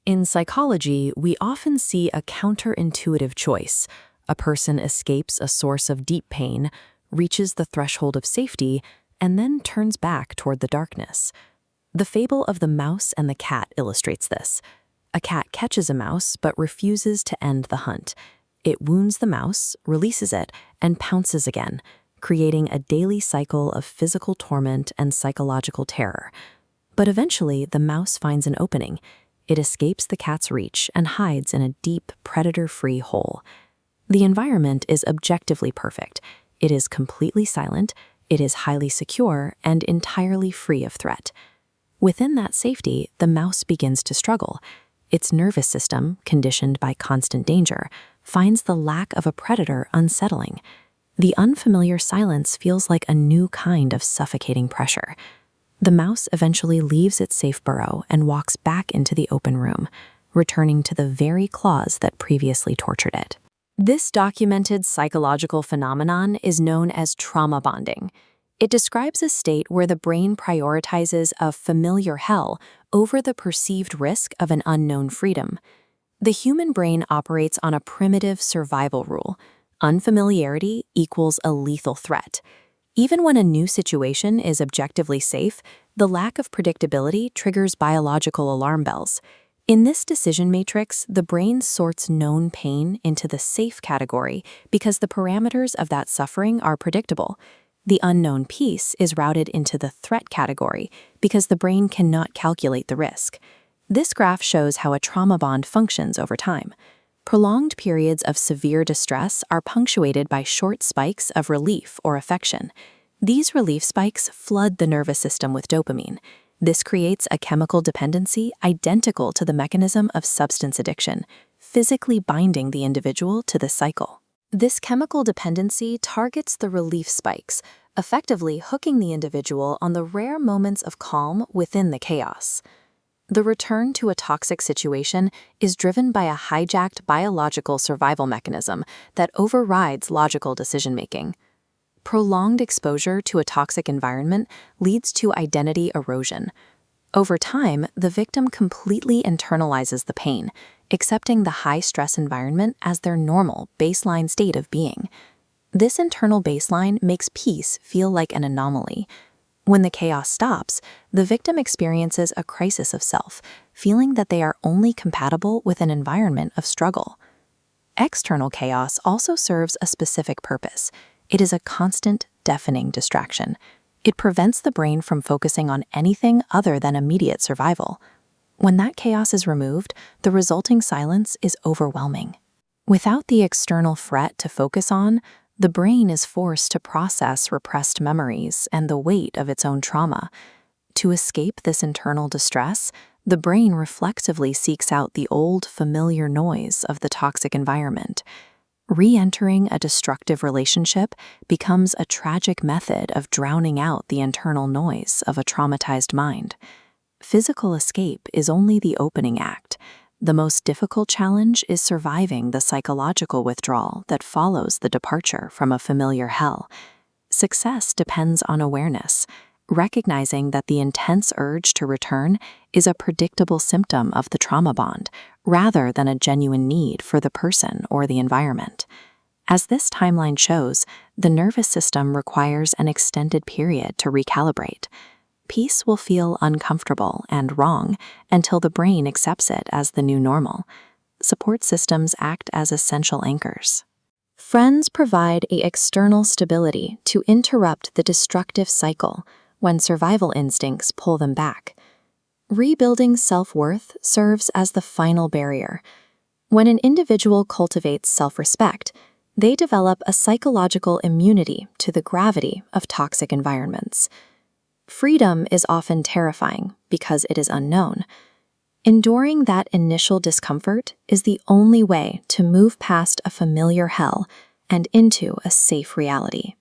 In psychology, we often see a counterintuitive choice. A person escapes a source of deep pain, reaches the threshold of safety, and then turns back toward the darkness. The fable of the mouse and the cat illustrates this. A cat catches a mouse but refuses to end the hunt. It wounds the mouse, releases it, and pounces again, creating a daily cycle of physical torment and psychological terror. But eventually, the mouse finds an opening. It escapes the cat's reach and hides in a deep, predator-free hole. The environment is objectively perfect. It is completely silent, it is highly secure, and entirely free of threat. Within that safety, the mouse begins to struggle. Its nervous system, conditioned by constant danger, finds the lack of a predator unsettling. The unfamiliar silence feels like a new kind of suffocating pressure. The mouse eventually leaves its safe burrow and walks back into the open room, returning to the very claws that previously tortured it. This documented psychological phenomenon is known as trauma bonding. It describes a state where the brain prioritizes a familiar hell over the perceived risk of an unknown freedom. The human brain operates on a primitive survival rule. Unfamiliarity equals a lethal threat. Even when a new situation is objectively safe, the lack of predictability triggers biological alarm bells. In this decision matrix, the brain sorts known pain into the safe category because the parameters of that suffering are predictable. The unknown piece is routed into the threat category because the brain cannot calculate the risk. This graph shows how a trauma bond functions over time. Prolonged periods of severe distress are punctuated by short spikes of relief or affection. These relief spikes flood the nervous system with dopamine. This creates a chemical dependency identical to the mechanism of substance addiction, physically binding the individual to the cycle. This chemical dependency targets the relief spikes, effectively hooking the individual on the rare moments of calm within the chaos. The return to a toxic situation is driven by a hijacked biological survival mechanism that overrides logical decision-making. Prolonged exposure to a toxic environment leads to identity erosion. Over time, the victim completely internalizes the pain, accepting the high-stress environment as their normal baseline state of being. This internal baseline makes peace feel like an anomaly. When the chaos stops, the victim experiences a crisis of self, feeling that they are only compatible with an environment of struggle. External chaos also serves a specific purpose. It is a constant, deafening distraction. It prevents the brain from focusing on anything other than immediate survival. When that chaos is removed, the resulting silence is overwhelming. Without the external threat to focus on, the brain is forced to process repressed memories and the weight of its own trauma. To escape this internal distress, the brain reflexively seeks out the old, familiar noise of the toxic environment. Re-entering a destructive relationship becomes a tragic method of drowning out the internal noise of a traumatized mind. Physical escape is only the opening act. The most difficult challenge is surviving the psychological withdrawal that follows the departure from a familiar hell. Success depends on awareness, recognizing that the intense urge to return is a predictable symptom of the trauma bond, rather than a genuine need for the person or the environment. As this timeline shows, the nervous system requires an extended period to recalibrate. Peace will feel uncomfortable and wrong until the brain accepts it as the new normal. Support systems act as essential anchors. Friends provide an external stability to interrupt the destructive cycle when survival instincts pull them back. Rebuilding self-worth serves as the final barrier. When an individual cultivates self-respect, they develop a psychological immunity to the gravity of toxic environments. Freedom is often terrifying because it is unknown. Enduring that initial discomfort is the only way to move past a familiar hell and into a safe reality.